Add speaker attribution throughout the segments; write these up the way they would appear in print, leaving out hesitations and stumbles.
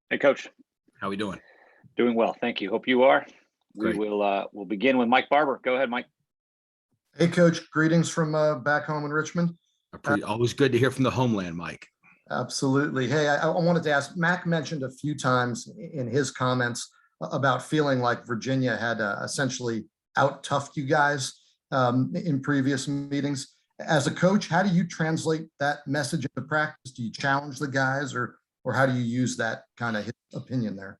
Speaker 1: Hey, Coach.
Speaker 2: How we doing?
Speaker 1: Doing well, thank you. Hope you are.
Speaker 2: Great.
Speaker 1: We'll begin with Mike Barber. Go ahead, Mike.
Speaker 3: Hey, Coach. Greetings from back home in Richmond.
Speaker 2: Always good to hear from the homeland, Mike.
Speaker 3: Absolutely. Hey, I wanted to ask, Mac mentioned a few times in his comments about feeling like Virginia had essentially out-toughed you guys in previous meetings. As a coach, how do you translate that message into practice? Do you challenge the guys or how do you use that kind of opinion there?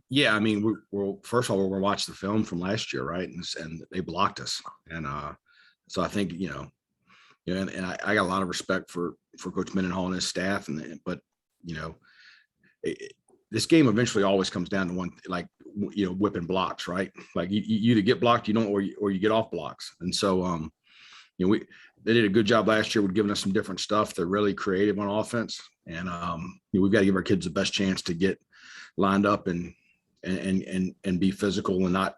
Speaker 2: Yeah, I mean, we're first of all, we're watching the film from last year, right? And they blocked us. And so I think, and I got a lot of respect for Coach Mendenhall and his staff. But this game eventually always comes down to one, like, whipping blocks, right? Like you either get blocked, you don't, or you get off blocks. And so, they did a good job last year with giving us some different stuff. They're really creative on offense. And we've got to give our kids the best chance to get lined up and be physical and not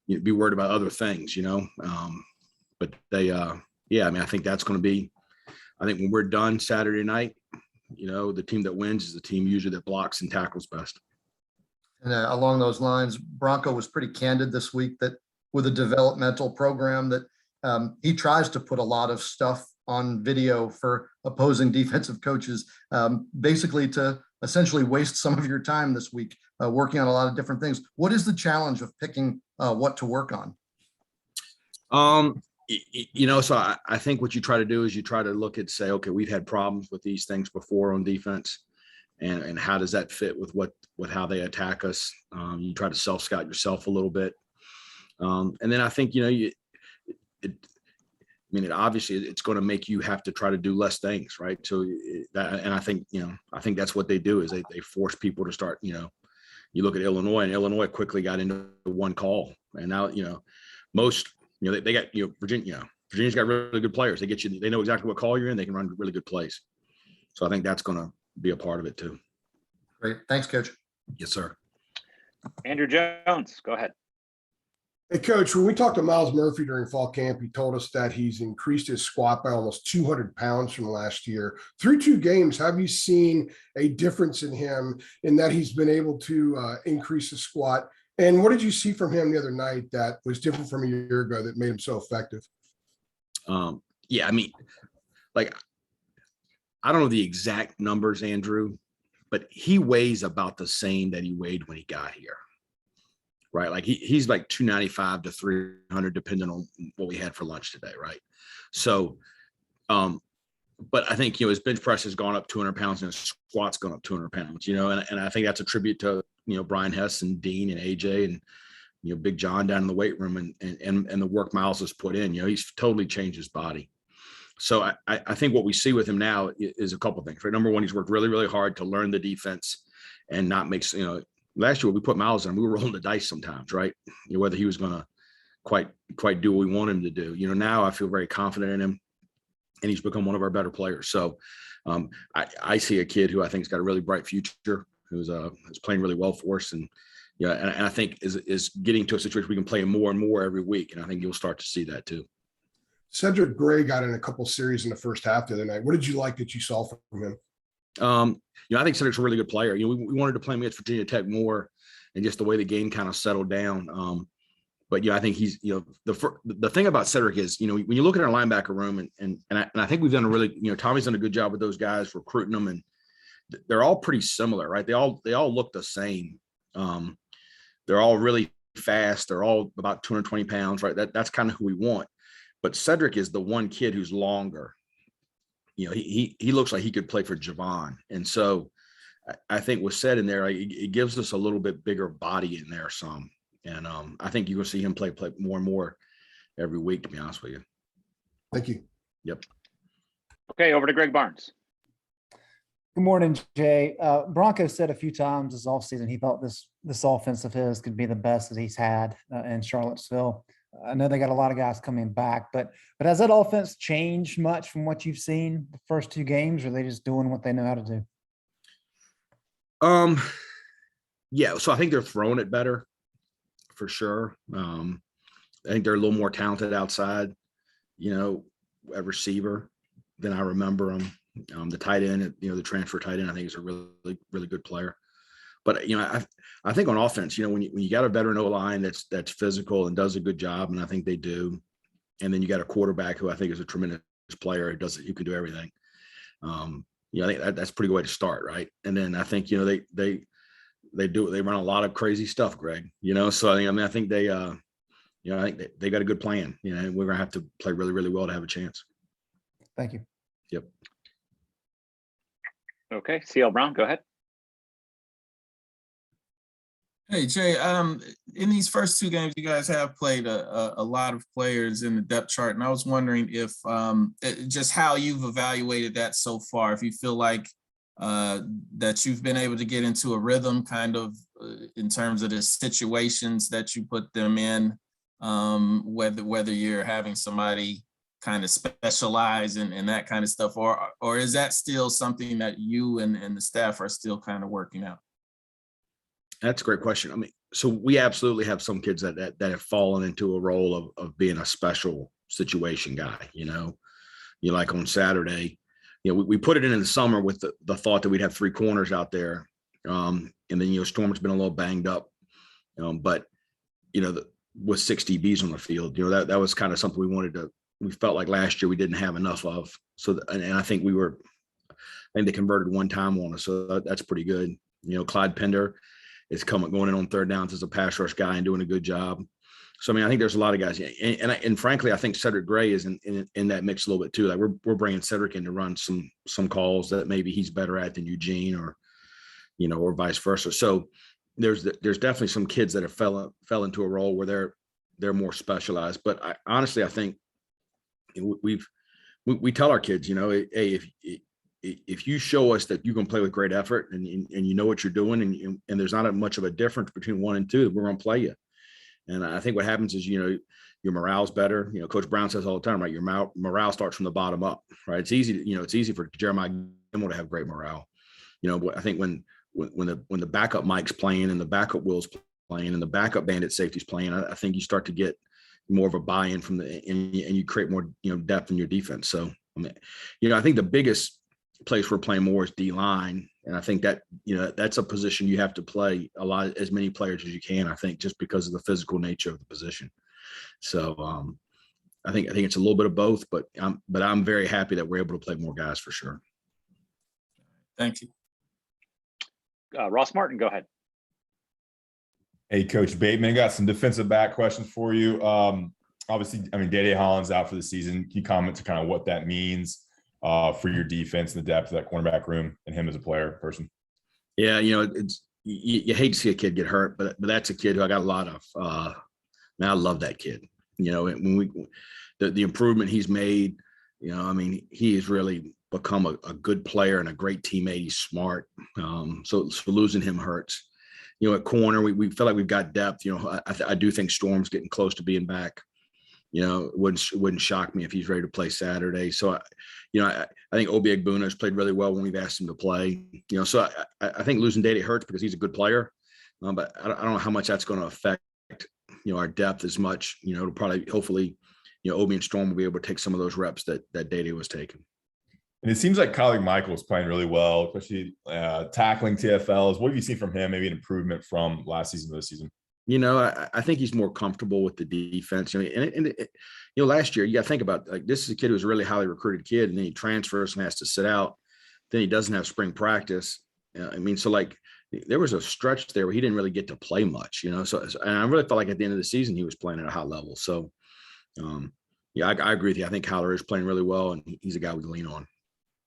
Speaker 2: be worried about other things, but they, I mean, I think that's going to be, I think when we're done Saturday night, the team that wins is the team usually that blocks and tackles best.
Speaker 3: And along those lines, Bronco was pretty candid this week that with a developmental program that he tries to put a lot of stuff on video for opposing defensive coaches, basically to essentially waste some of your time this week working on a lot of different things. What is the challenge of picking what to work on?
Speaker 2: So I think what you try to do is you try to look at, say, okay, we've had problems with these things before on defense, and how does that fit with how they attack us? You try to self-scout yourself a little bit. And then I think, obviously it's going to make you have to try to do less things, right? So and I think, I think that's what they do is they force people to start, you look at Illinois, and Illinois quickly got into one call. And now, most, they got, Virginia's got really good players. They know exactly what call you're in. They can run really good plays. So I think that's going to be a part of it too.
Speaker 3: Great. Thanks, Coach.
Speaker 2: Yes, sir.
Speaker 1: Andrew Jones, go ahead.
Speaker 4: Hey, Coach, when we talked to Myles Murphy during fall camp, he told us that he's increased his squat by almost 200 pounds from last year. Through 2 games, have you seen a difference in him in that he's been able to increase the squat? And what did you see from him the other night that was different from a year ago that made him so effective?
Speaker 2: Yeah, I mean, like, I don't know the exact numbers, Andrew, but he weighs about the same that he weighed when he got here. Right. Like he's like 295 to 300, depending on what we had for lunch today. Right. So, but I think, his bench press has gone up 200 pounds and his squat's gone up 200 pounds, and I think that's a tribute to, Brian Hess and Dean and AJ and, Big John down in the weight room and the work Myles has put in. He's totally changed his body. So I think what we see with him now is a couple of things. Right. Number one, he's worked really, really hard to learn the defense and not make, last year, when we put Myles in, we were rolling the dice sometimes, right? Whether he was going to quite do what we want him to do. Now I feel very confident in him, and he's become one of our better players. So I see a kid who I think has got a really bright future, who's playing really well for us, and and I think is getting to a situation we can play him more and more every week, and I think you'll start to see that too.
Speaker 4: Cedric Gray got in a couple series in the first half the other night. What did you like that you saw from him?
Speaker 2: I think Cedric's a really good player. We wanted to play him against Virginia Tech more, and just the way the game kind of settled down. But I think he's, the thing about Cedric is, when you look at our linebacker room, and I think we've done a really, Tommy's done a good job with those guys recruiting them, and they're all pretty similar, right? They all look the same. They're all really fast. They're all about 220 pounds, right? That's kind of who we want. But Cedric is the one kid who's longer. He looks like he could play for Javon. And so I think what's said in there, it gives us a little bit bigger body in there some. And I think you're going to see him play more and more every week, to be honest with you.
Speaker 4: Thank you.
Speaker 2: Yep.
Speaker 1: Okay, over to Greg Barnes.
Speaker 5: Good morning, Jay. Bronco said a few times this offseason he thought this offense of his could be the best that he's had in Charlottesville. I know they got a lot of guys coming back, but has that offense changed much from what you've seen the first 2 games, or are they just doing what they know how to do?
Speaker 2: Yeah, so I think they're throwing it better for sure. I think they're a little more talented outside, at receiver than I remember them. The tight end, the transfer tight end, I think is a really, really good player. But I think on offense, when you got a veteran O-line that's physical and does a good job, and I think they do, and then you got a quarterback who I think is a tremendous player, who can do everything. I think that's a pretty good way to start, right? And then I think they run a lot of crazy stuff, Greg. So I think they I think they got a good plan. And we're gonna have to play really, really well to have a chance.
Speaker 5: Thank you.
Speaker 2: Yep.
Speaker 1: Okay, CL Brown, go ahead.
Speaker 6: Hey, Jay, in these first two games, you guys have played a lot of players in the depth chart, and I was wondering if just how you've evaluated that so far, if you feel like that you've been able to get into a rhythm kind of in terms of the situations that you put them in, whether you're having somebody kind of specialize in that kind of stuff, or is that still something that you and the staff are still kind of working out?
Speaker 2: That's a great question. So we absolutely have some kids that have fallen into a role of being a special situation guy, like on Saturday, we put it in the summer with the thought that we'd have three corners out there. And then, Storm's been a little banged up, but, with 6 DBs on the field, that was kind of something we felt like last year we didn't have enough of. So, and I think they converted one time on us. So that's pretty good. Clyde Pender is going in on third downs as a pass rush guy and doing a good job. So, I think there's a lot of guys, and frankly, I think Cedric Gray is in that mix a little bit too. Like we're bringing Cedric in to run some calls that maybe he's better at than Eugene, or vice versa. So there's definitely some kids that have fell into a role where they're more specialized. But I think we tell our kids, hey, if you show us that you can play with great effort and you know what you're doing and there's not much of a difference between 1 and 2, we're going to play you. And I think what happens is, your morale's better. Coach Brown says all the time, right? Your morale starts from the bottom up, right? It's easy for Jeremiah Gemmell to have great morale. I think when the backup Mike's playing and the backup Will's playing and the backup Bandit safety's playing, I think you start to get more of a buy-in and you create more, depth in your defense. So, I think the biggest place we're playing more is D-line. And I think that, that's a position you have to play as many players as you can, I think, just because of the physical nature of the position. So I think it's a little bit of both, but I'm very happy that we're able to play more guys for sure.
Speaker 6: Thank you.
Speaker 1: Ross Martin, go ahead.
Speaker 7: Hey, Coach Bateman, I got some defensive back questions for you. Obviously, Day Holland's out for the season. Can you comment to kind of what that means for your defense and the depth of that cornerback room and him as a person?
Speaker 2: Yeah, it's you hate to see a kid get hurt, but that's a kid who I got a lot of. Man, I love that kid. When the improvement he's made, he has really become a good player and a great teammate. He's smart. So losing him hurts. At corner, we feel like we've got depth. I do think Storm's getting close to being back. It wouldn't shock me if he's ready to play Saturday. So, I think Obi Egbuna has played really well when we've asked him to play. So I think losing Dede hurts because he's a good player, but I don't know how much that's going to affect our depth as much. It'll probably, hopefully, Obi and Storm will be able to take some of those reps that Dede was taking.
Speaker 7: And it seems like Kylie Michael's playing really well, especially tackling TFLs. What have you seen from him? Maybe an improvement from last season to this season?
Speaker 2: I think he's more comfortable with the defense. Last year, you got to think about, like, this is a kid who's a really highly recruited kid, and then he transfers and has to sit out. Then he doesn't have spring practice. There was a stretch there where he didn't really get to play much, So, and I really felt like at the end of the season, he was playing at a high level. So, I agree with you. I think Kyler is playing really well, and he's a guy we can lean on.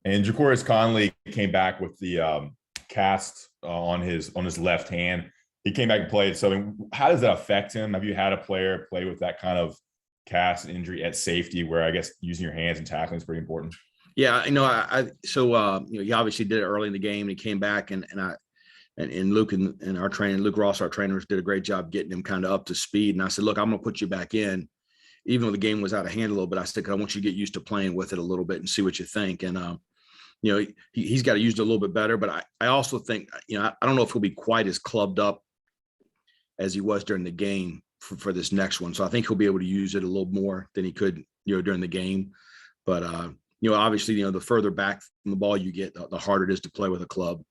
Speaker 7: And Ja'Coris Conley came back with the cast on his left hand. He came back and played. So how does that affect him? Have you had a player play with that kind of cast injury at safety, where I guess using your hands and tackling is pretty important?
Speaker 2: Yeah, he obviously did it early in the game, and he came back, and Luke and our trainer, Luke Ross, our trainers, did a great job getting him kind of up to speed. And I said, look, I'm going to put you back in, even though the game was out of hand a little bit. I said, I want you to get used to playing with it a little bit and see what you think. And he's got to use it a little bit better. But I also think, I don't know if he'll be quite as clubbed up as he was during the game for this next one. So I think he'll be able to use it a little more than he could, during the game. But obviously, the further back from the ball you get, the harder it is to play with a club.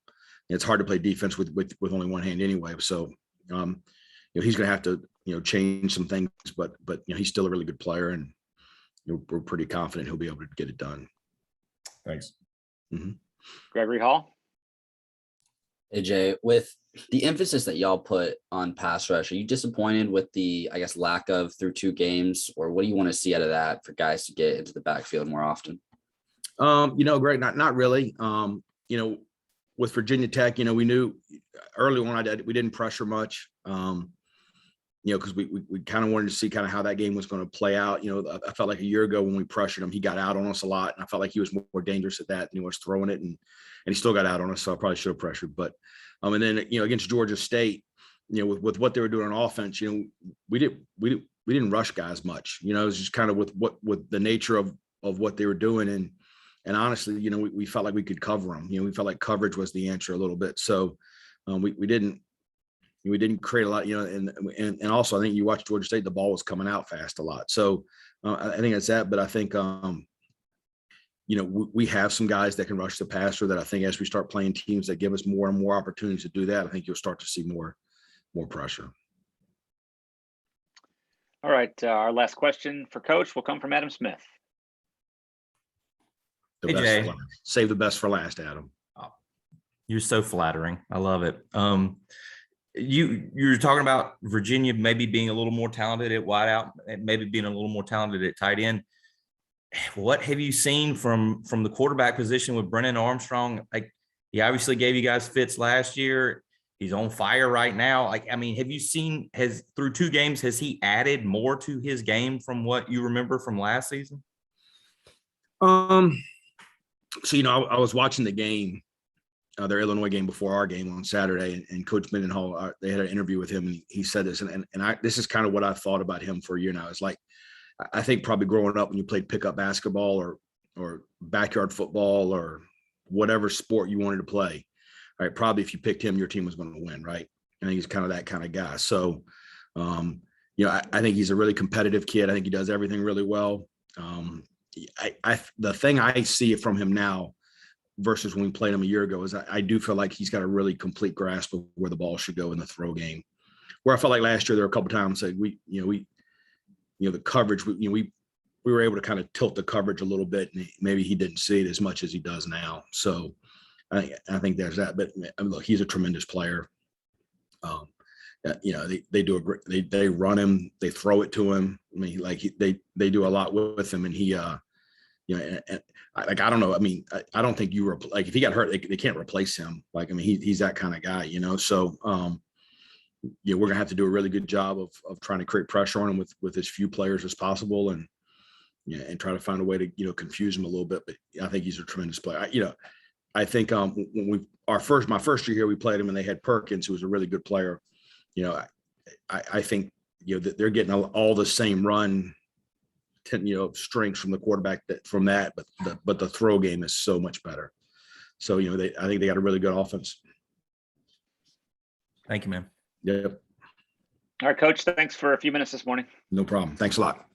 Speaker 2: It's hard to play defense with only one hand anyway. So, he's going to have to, change some things, but he's still a really good player, and we're pretty confident he'll be able to get it done.
Speaker 7: Thanks.
Speaker 2: Mm-hmm.
Speaker 1: Gregory Hall.
Speaker 8: Hey Jay, with the emphasis that y'all put on pass rush, are you disappointed with the, I guess, lack of through 2 games, or what do you want to see out of that for guys to get into the backfield more often?
Speaker 2: Greg, not really. With Virginia Tech, we knew early on we didn't pressure much. Because we kind of wanted to see kind of how that game was going to play out. I felt like a year ago when we pressured him, he got out on us a lot, and I felt like he was more dangerous at that than he was throwing it, and he still got out on us. So I probably should have pressured. But and then against Georgia State, with what they were doing on offense, we didn't rush guys much. It was just kind of with the nature of what they were doing, and honestly, we felt like we could cover them. We felt like coverage was the answer a little bit. So we didn't create a lot, and also I think you watch Georgia State, the ball was coming out fast a lot. So I think that's that. But I think, we have some guys that can rush the passer that I think as we start playing teams that give us more and more opportunities to do that, I think you'll start to see more pressure.
Speaker 1: All right. Our last question for Coach will come from Adam Smith.
Speaker 2: The
Speaker 9: Hey,
Speaker 2: best
Speaker 9: Jay.
Speaker 2: for last. Save the best for last, Adam.
Speaker 9: You're so flattering. I love it. You're talking about Virginia maybe being a little more talented at wideout, maybe being a little more talented at tight end. What have you seen from the quarterback position with Brennan Armstrong? Like, he obviously gave you guys fits last year. He's on fire right now. Have you seen, through 2 games, has he added more to his game from what you remember from last season?
Speaker 2: So, I was watching the game, their Illinois game before our game on Saturday, and Coach Mendenhall, they had an interview with him, and he said this, and this is kind of what I've thought about him for a year now. It's like, I think probably growing up when you played pickup basketball or backyard football or whatever sport you wanted to play, right? Probably if you picked him, your team was going to win, right? I think he's kind of that kind of guy. So, I think he's a really competitive kid. I think he does everything really well. The thing I see from him now versus when we played him a year ago is I do feel like he's got a really complete grasp of where the ball should go in the throw game. Where I felt like last year there were a couple of times that the coverage, we were able to kind of tilt the coverage a little bit, and maybe he didn't see it as much as he does now. So I think there's that. But look, he's a tremendous player. They do a great. They run him, they throw it to him. They do a lot with him, and he. I don't know. I don't think if he got hurt, they can't replace him. He's that kind of guy, So, we're gonna have to do a really good job of trying to create pressure on him with as few players as possible, and try to find a way to confuse him a little bit. But I think he's a tremendous player. I think when my first year here, we played him, and they had Perkins, who was a really good player. I think that they're getting all the same run. Strengths from the quarterback but the throw game is so much better. So, I think they got a really good offense.
Speaker 9: Thank you, man.
Speaker 2: Yep.
Speaker 1: All right, Coach, thanks for a few minutes this morning.
Speaker 2: No problem. Thanks a lot.